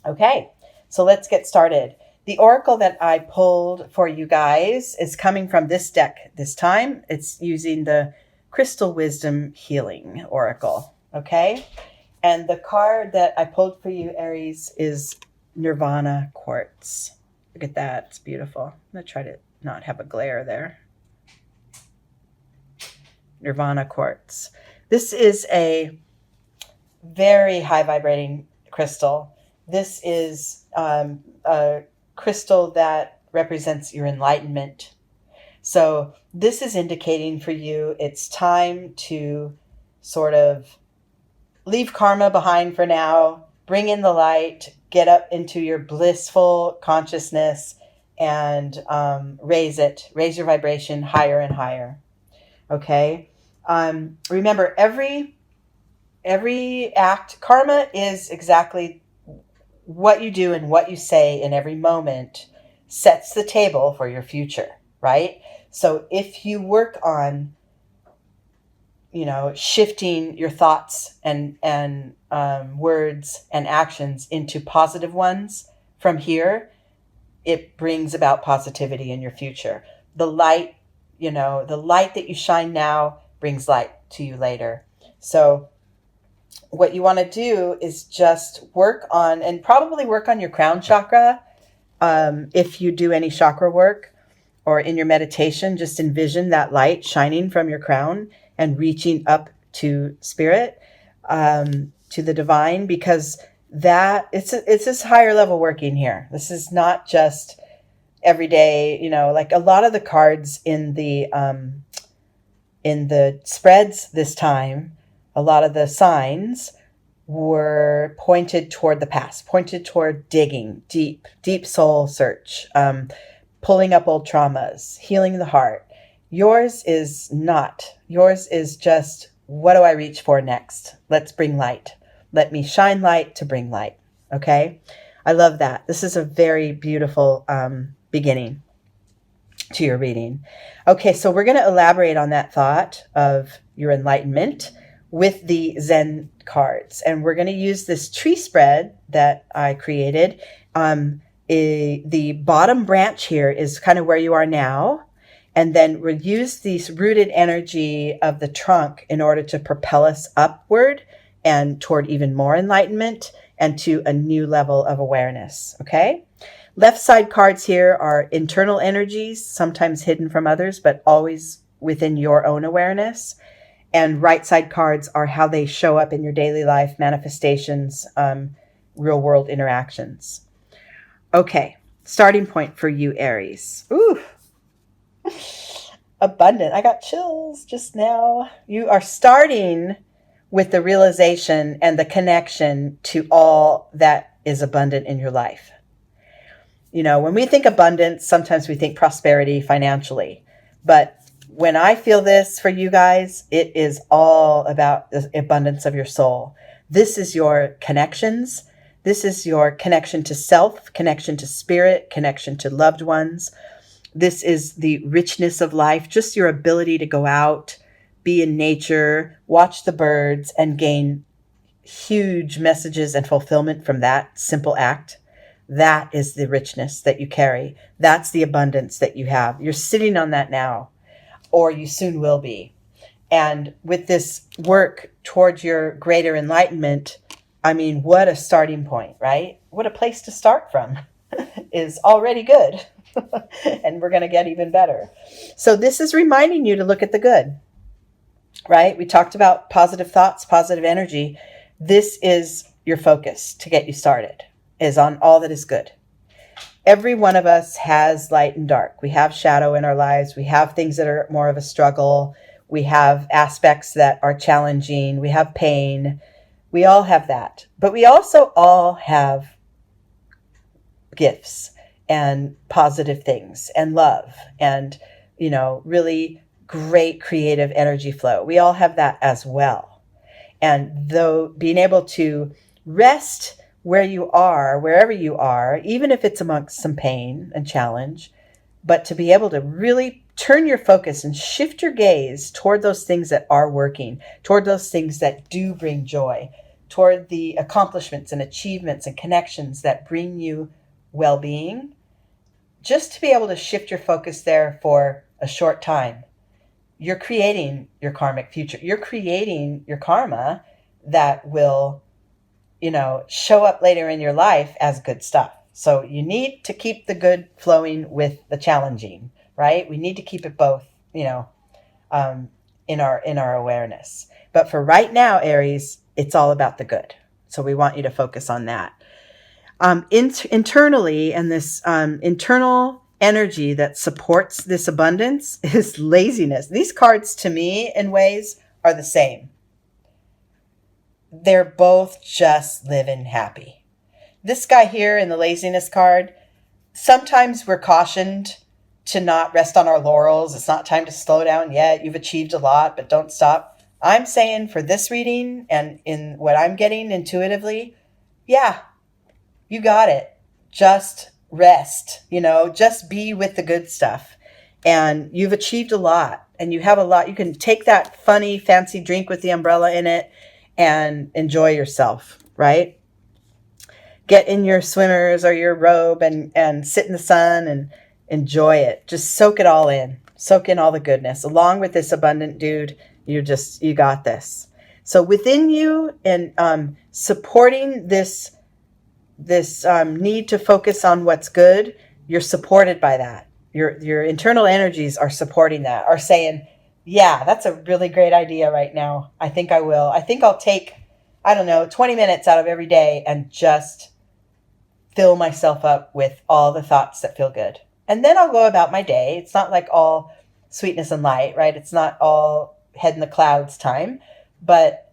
Okay, so let's get started. The oracle that I pulled for you guys is coming from this deck this time. It's using the Crystal Wisdom Healing Oracle. Okay, and the card that I pulled for you, Aries, is Nirvana Quartz. Look at that, it's beautiful. I'm going to try to not have a glare there. Nirvana Quartz. This is a very high vibrating crystal. This is a crystal that represents your enlightenment. So this is indicating for you it's time to sort of leave karma behind for now, bring in the light, get up into your blissful consciousness, and raise your vibration higher and higher. Okay. Remember, every act, karma is exactly what you do and what you say in every moment sets the table for your future, right? So if you work on, shifting your thoughts and words and actions into positive ones from here, it brings about positivity in your future. The light that you shine now brings light to you later. So what you want to do is just work on your crown chakra. If you do any chakra work or in your meditation, just envision that light shining from your crown and reaching up to spirit, to the divine, because that it's this higher level working here. This is not just every day, like a lot of the cards in the spreads this time, a lot of the signs were pointed toward the past, pointed toward digging deep soul search, pulling up old traumas, healing the heart. Yours is not. Yours is just, what do I reach for next? Let's bring light. Let me shine light to bring light. Okay? I love that. This is a very beautiful beginning to your reading. Okay, so we're going to elaborate on that thought of your enlightenment with the Zen cards. And we're going to use this tree spread that I created. The bottom branch here is kind of where you are now. And then we'll use this rooted energy of the trunk in order to propel us upward and toward even more enlightenment and to a new level of awareness. Okay? Left side cards here are internal energies, sometimes hidden from others, but always within your own awareness. And right side cards are how they show up in your daily life, manifestations, real world interactions. Okay, starting point for you, Aries. Ooh, abundant. I got chills just now. You are starting with the realization and the connection to all that is abundant in your life. When we think abundance, sometimes we think prosperity financially. But when I feel this for you guys, it is all about the abundance of your soul. This is your connections. This is your connection to self, connection to spirit, connection to loved ones. This is the richness of life, just your ability to go out, be in nature, watch the birds, and gain huge messages and fulfillment from that simple act. That is the richness that you carry. That's the abundance that you have. You're sitting on that now, or you soon will be. And with this work towards your greater enlightenment, I mean, what a starting point, right? What a place to start from is already good. And we're going to get even better. So this is reminding you to look at the good, right? We talked about positive thoughts, positive energy. This is your focus to get you started, is on all that is good. Every one of us has light and dark. We have shadow in our lives. We have things that are more of a struggle. We have aspects that are challenging. We have pain. We all have that. But we also all have gifts and positive things and love and, really great creative energy flow. We all have that as well. And though being able to rest where you are, wherever you are, even if it's amongst some pain and challenge, but to be able to really turn your focus and shift your gaze toward those things that are working, toward those things that do bring joy. toward the accomplishments and achievements and connections that bring you well-being, just to be able to shift your focus there for a short time, you're creating your karmic future. You're creating your karma that will, show up later in your life as good stuff. So you need to keep the good flowing with the challenging, right? We need to keep it both, in our awareness. But for right now, Aries, it's all about the good. So we want you to focus on that. Internally, and this internal energy that supports this abundance is laziness. These cards, to me, in ways, are the same. They're both just living happy. This guy here in the laziness card, sometimes we're cautioned to not rest on our laurels. It's not time to slow down yet. You've achieved a lot, but don't stop. I'm saying for this reading and in what I'm getting intuitively, yeah, you got it. Just rest, just be with the good stuff. And you've achieved a lot, and you have a lot. You can take that funny, fancy drink with the umbrella in it and enjoy yourself, right? Get in your swimmers or your robe and sit in the sun and enjoy it. Just soak it all in. Soak in all the goodness. Along with this abundant dude, you got this. So within you, and supporting this need to focus on what's good, you're supported by that. Your internal energies are supporting that, are saying, yeah, that's a really great idea right now. I think I will. I think I'll take, 20 minutes out of every day and just fill myself up with all the thoughts that feel good. And then I'll go about my day. It's not like all sweetness and light, right? It's not all head in the clouds time. But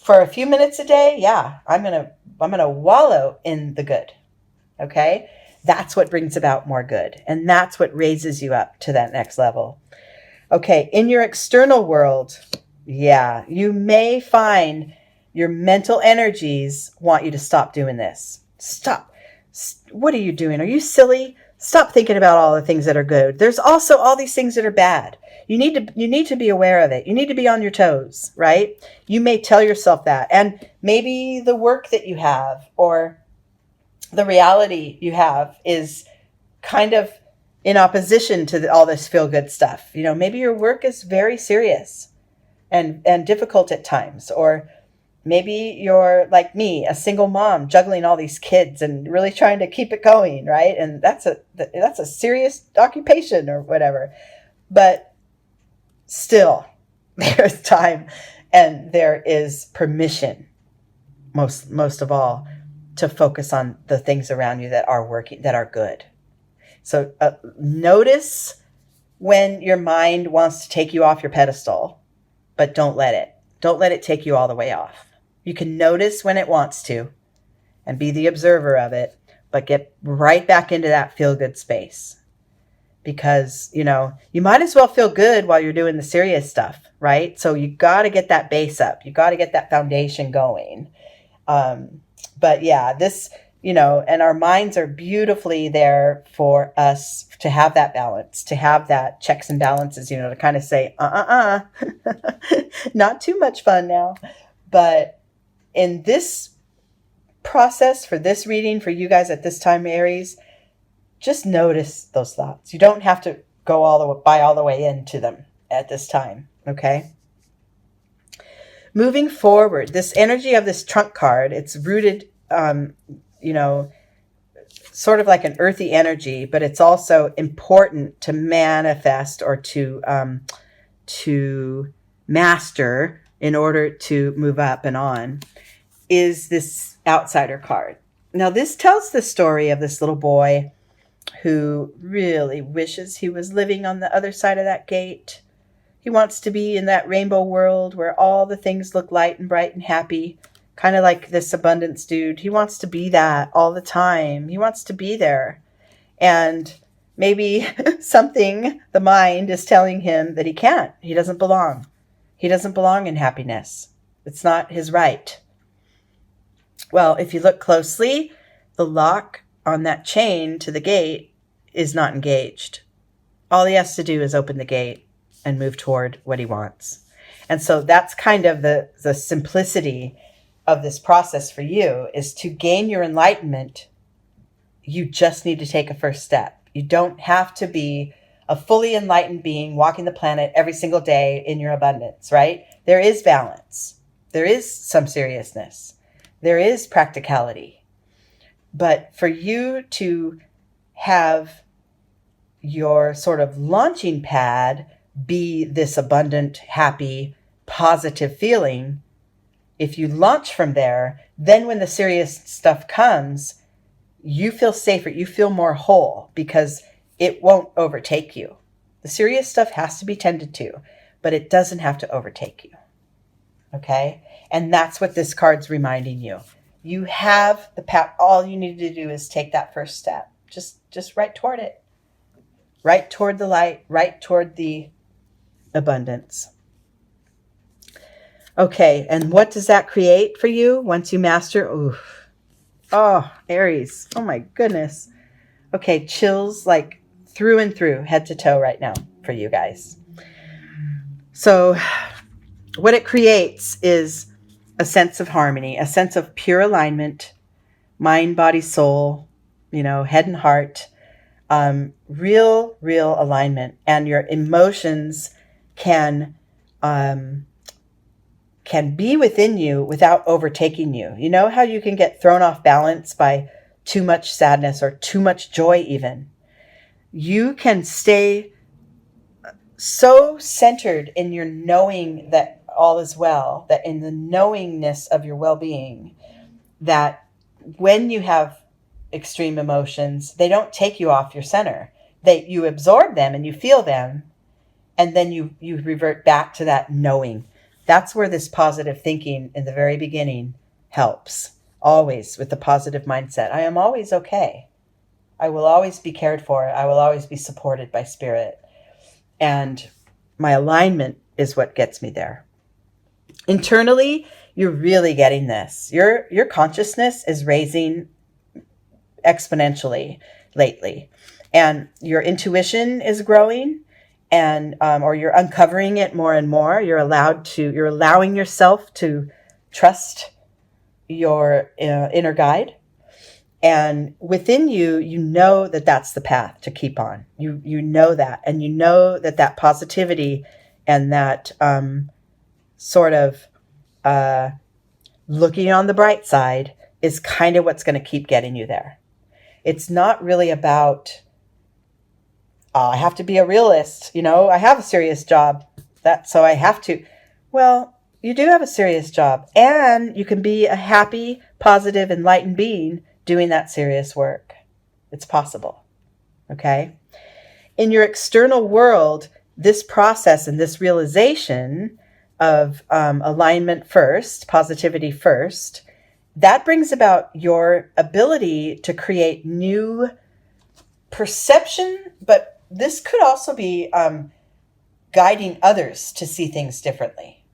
for a few minutes a day, yeah, I'm gonna wallow in the good. Okay? That's what brings about more good. And that's what raises you up to that next level. Okay, in your external world, yeah, you may find your mental energies want you to stop doing this. Stop. What are you doing? Are you silly? Stop thinking about all the things that are good. There's also all these things that are bad. You need to be aware of it. You need to be on your toes, right? You may tell yourself that. And maybe the work that you have or the reality you have is kind of in opposition to all this feel-good stuff. Maybe your work is very serious and difficult at times, or maybe you're like me, a single mom juggling all these kids and really trying to keep it going, right? And that's a serious occupation or whatever. But still, there's time and there is permission, most of all, to focus on the things around you that are working, that are good. So notice when your mind wants to take you off your pedestal, but don't let it. Don't let it take you all the way off. You can notice when it wants to and be the observer of it, but get right back into that feel-good space. Because, you might as well feel good while you're doing the serious stuff, right? So you got to get that base up. You got to get that foundation going. But yeah, this, and our minds are beautifully there for us to have that balance, to have that checks and balances, to kind of say, not too much fun now. But in this process, for this reading, for you guys at this time, Aries, just notice those thoughts. You don't have to go all the way into them at this time, okay? Moving forward, this energy of this trunk card, it's rooted, sort of like an earthy energy, but it's also important to manifest or to master in order to move up and on, is this outsider card. Now, this tells the story of this little boy who really wishes he was living on the other side of that gate. He wants to be in that rainbow world where all the things look light and bright and happy, kind of like this abundance dude. He wants to be that all the time. He wants to be there. And maybe something, the mind, is telling him that he can't. He doesn't belong. He doesn't belong in happiness. It's not his right. Well, if you look closely, the lock on that chain to the gate is not engaged. All he has to do is open the gate and move toward what he wants. And so that's kind of the simplicity of this process for you is to gain your enlightenment. You just need to take a first step. You don't have to be a fully enlightened being walking the planet every single day in your abundance, right? There is balance. There is some seriousness. There is practicality. But for you to have your sort of launching pad be this abundant, happy, positive feeling, if you launch from there, then when the serious stuff comes, you feel safer, you feel more whole because it won't overtake you. The serious stuff has to be tended to, but it doesn't have to overtake you. Okay? And that's what this card's reminding you. You have the path. All you need to do is take that first step. Just right toward it. Right toward the light, right toward the abundance. Okay, and what does that create for you once you master? Oof. Oh, Aries. Oh my goodness. Okay, chills like through and through, head to toe right now for you guys. So what it creates is a sense of harmony, a sense of pure alignment, mind, body, soul, head and heart, real alignment. And your emotions can be within you without overtaking you. You know how you can get thrown off balance by too much sadness or too much joy even? You can stay so centered in your knowing that all is well, that in the knowingness of your well-being, that when you have extreme emotions, they don't take you off your center. You absorb them and you feel them, and then you revert back to that knowing. That's where this positive thinking in the very beginning helps. Always with the positive mindset. I am always okay. I will always be cared for. I will always be supported by spirit. And my alignment is what gets me there. Internally, you're really getting this. Your consciousness is raising exponentially lately. And your intuition is growing, and or you're uncovering it more and more. You're allowing yourself to trust your inner guide. And within you, you know that that's the path to keep on. You know that. And you know that positivity and that sort of looking on the bright side is kind of what's going to keep getting you there. It's not really about, I have to be a realist. I have a serious job. So I have to. Well, you do have a serious job. And you can be a happy, positive, enlightened being doing that serious work. It's possible. Okay? In your external world, this process and this realization of alignment first, positivity first, that brings about your ability to create new perception, but this could also be guiding others to see things differently.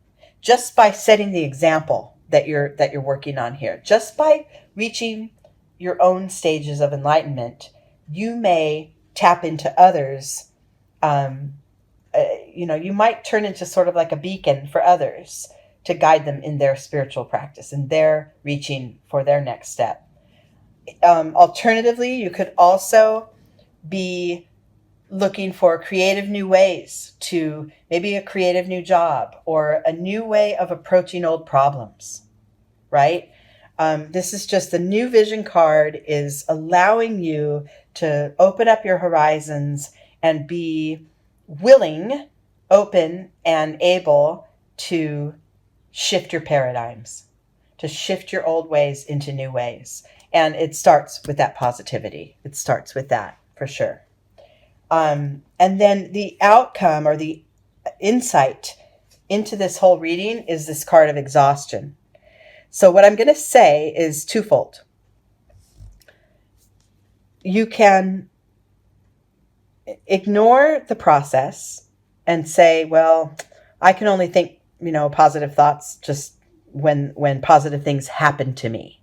Just by setting the example that you're working on here, just by reaching your own stages of enlightenment, you may tap into others. You might turn into sort of like a beacon for others to guide them in their spiritual practice and their reaching for their next step. Alternatively, you could also be looking for creative new ways to maybe a creative new job or a new way of approaching old problems, right? This is just the new vision card is allowing you to open up your horizons and be willing, open, and able to shift your paradigms, to shift your old ways into new ways. And it starts with that positivity. It starts with that for sure. And then the outcome or the insight into this whole reading is this card of exhaustion. So what I'm going to say is twofold. You can ignore the process and say, well, I can only think, positive thoughts just when positive things happen to me.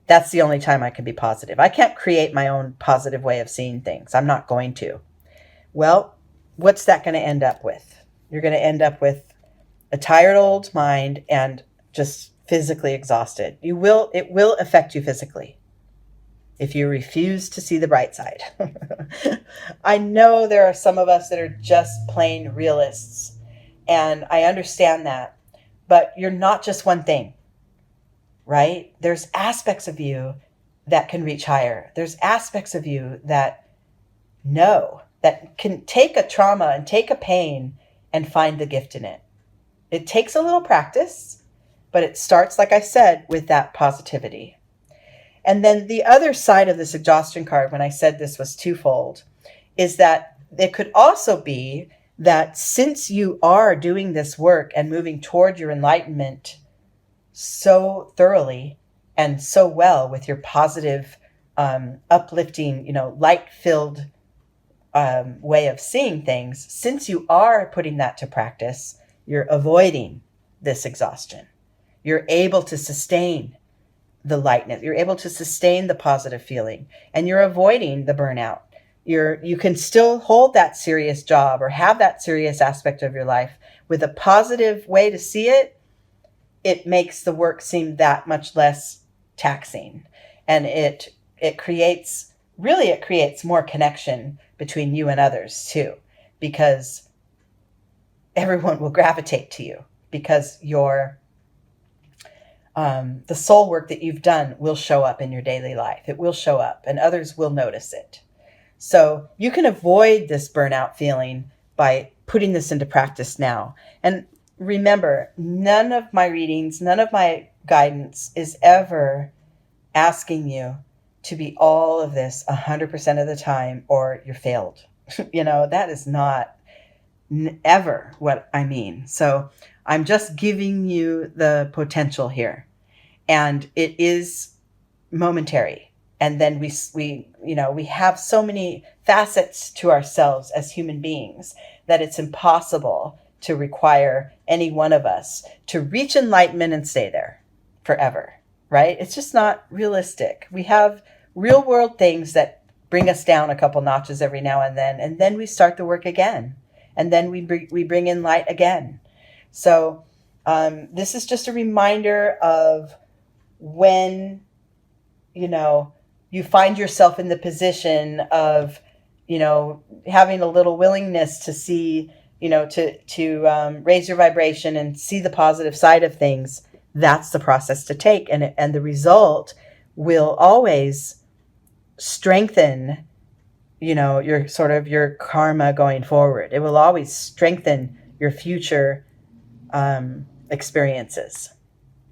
That's the only time I can be positive. I can't create my own positive way of seeing things. I'm not going to. Well, what's that going to end up with? You're going to end up with a tired old mind and just physically exhausted. It will affect you physically if you refuse to see the bright side. I know there are some of us that are just plain realists, and I understand that, but you're not just one thing, right? There's aspects of you that can reach higher. There's aspects of you that know, that can take a trauma and take a pain and find the gift in it. It takes a little practice, but it starts, like I said, with that positivity. And then the other side of this exhaustion card, when I said this was twofold, is that it could also be that since you are doing this work and moving toward your enlightenment so thoroughly and so well with your positive, uplifting, light-filled way of seeing things, since you are putting that to practice, you're avoiding this exhaustion. You're able to sustain the lightness. You're able to sustain the positive feeling, and you're avoiding the burnout. You can still hold that serious job or have that serious aspect of your life with a positive way to see it. It makes the work seem that much less taxing, and it creates more connection between you and others too, because everyone will gravitate to you because the soul work that you've done will show up in your daily life. It will show up and others will notice it. So you can avoid this burnout feeling by putting this into practice now. And remember, none of my readings, none of my guidance is ever asking you to be all of this 100% of the time or you're failed. That is not ever what I mean. So I'm just giving you the potential here, and it is momentary. And then we have so many facets to ourselves as human beings that it's impossible to require any one of us to reach enlightenment and stay there forever, right? It's just not realistic. We have real world things that bring us down a couple notches every now and then we start the work again. And then we bring in light again. So this is just a reminder of when, you find yourself in the position of, having a little willingness to see, to raise your vibration and see the positive side of things. That's the process to take. And the result will always strengthen your karma going forward. It will always strengthen your future experiences.